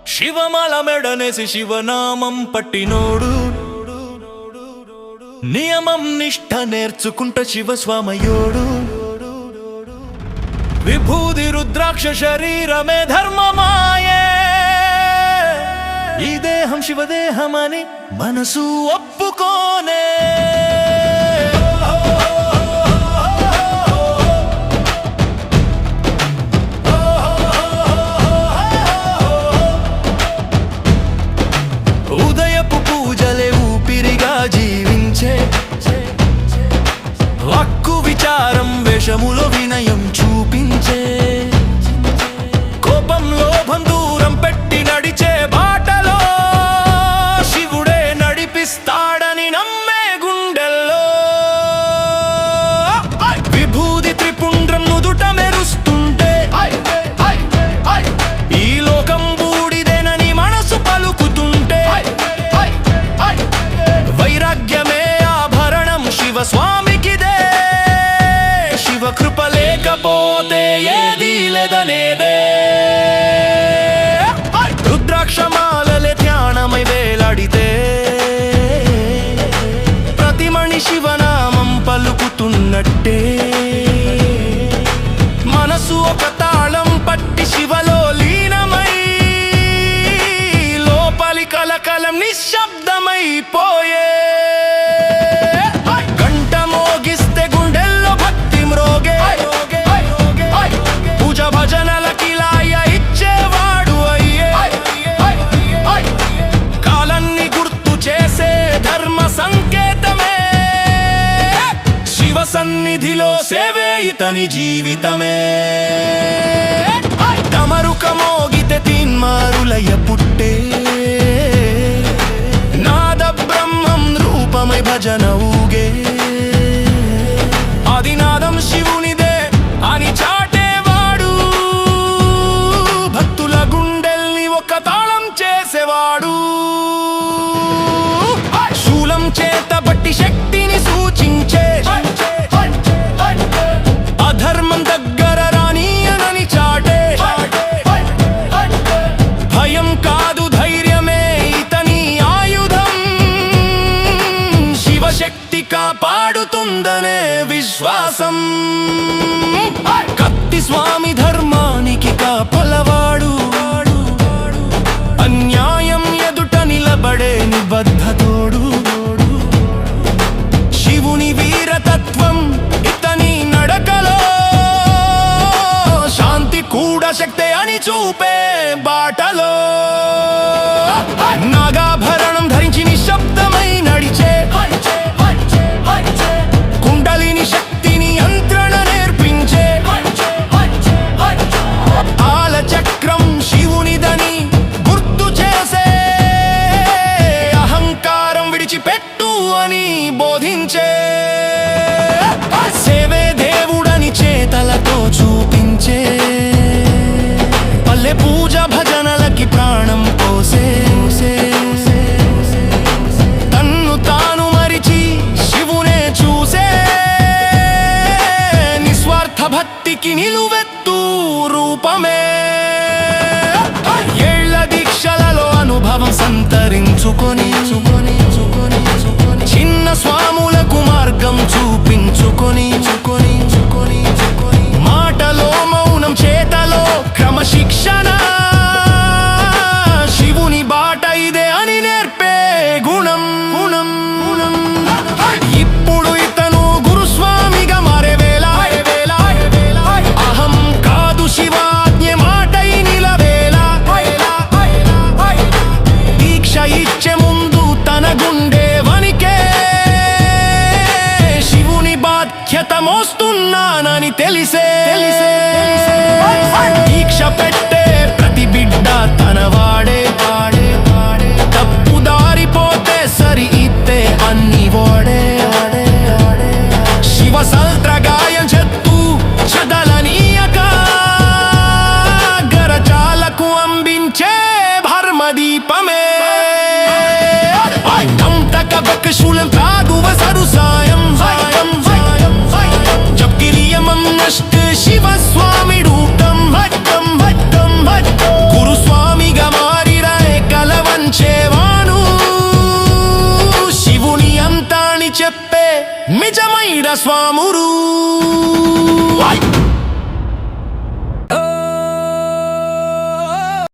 శివమాల మెడనేసి శివనామం పట్టినోడు నియమం నిష్ఠ నేర్చుకుంట శివస్వామయోడు విభూది రుద్రాక్ష శరీరమే ధర్మమాయే ఈ దేహం శివదేహమని మనసు ఒప్పుకోనే ఉదయపు పూజలే ఊపిరిగా జీవించే హక్కు విచారం వేషములో వినయం చూపించే కోపంలో బంధూరం పెట్టి నడిచే బాటలో శివుడే నడిపిస్తాడని నమ్మే గుండెల్లో విభూది త్రిపుండ్రం నుదుట మెరుస్తుంటే ఈ లోకం బూడిదేనని మనసు పలుకుతుంటే వైరాగ్యమే ఆభరణం శివస్వామికిదే శివ కృప లేకపోతే ఏదీ లేదనేదే రుద్రాక్షమాలలే ధ్యానమై వేలాడితే ప్రతి మణి శివనామం పలుకుతున్నట్టే మనసు ఒక తాళం పట్టి శివలో లీనమై లోపలి కలకలం నిశ్శబ్దమైపోయే గంట మోగిస్తే గుండెల్లో భక్తి మ్రోగే పూజ భజనలకి లాయ ఇచ్చేవాడు అయ్యే కాలాన్ని గుర్తు చేసే ధర్మ సంకేతమే శివ సన్నిధిలో సేవే ఇతని జీవితమే తమరుక మోగితే తీన్మారులయ పుట్టే నాద బ్రహ్మం రూపమై భజన ఊగే ఆదినాదం శివునిదే అని చాటేవాడు భక్తుల గుండెల్ని ఒక తాళం చేసేవాడు శూలం చేత బట్టి శక్తిని సూచించే అధర్మం దగ్గర రానీయనని చాటే భయం కాదు ధైర్యమే ఇతని ఆయుధం శివశక్తి కాపాడుతుందనే విశ్వాసం కత్తి స్వామి ధర్మానికి కాపలవాడు అన్యాయం ఎదుట నిలబడే నిబద్ధతోడు శివుని వీరతత్వం ఇతని నడకలో శాంతి కూడా శక్తే అని చూపే బాటలో నాగాభరణం ధరించి నిశ్శబ్దమై నడిచే కుండలిని శక్తిని యంత్రణ నేర్పించే ఆల చక్రం శివునిదని గుర్తు చేసే అహంకారం విడిచిపెట్టు అని బోధించే సేవే దేవుడని చేతలతో చూపించే పల్లె పూజ భజనలకి ప్రాణం పోసే తన్ను తాను మరిచి శివునే చూసే నిస్వార్థ భక్తికి నిలువెత్తు రూపమే ఏళ్ల దీక్షలలో అనుభవం సంతరించుకొని చిన్న స్వాములకు మార్గం చూపించుకొని మాటలో మౌనం చేతలో క్రమశిక్షణ శివుని బాట ఇదే అని నేర్పే గుణం ఇప్పుడు ఇతను గురుస్వామిగా మారే వేళ అహం కాదు శివాజ్ఞ మాటై నిలవేళ దీక్ష ఇచ్చే ముందు తన గుండె వనికే శివుని బాధ్యత మోస్తున్నానని తెలిసే దీక్ష పెట్టే ప్రతి బిడ్డ తన వాడే తప్పు దారిపోతే సరి ఇత్తే అన్ని వాడే శివ సంత్రగాయం చెత్తు చదలనీయక గరచాలకు అంబించే భర్మదీపమే నిజమైన స్వామురు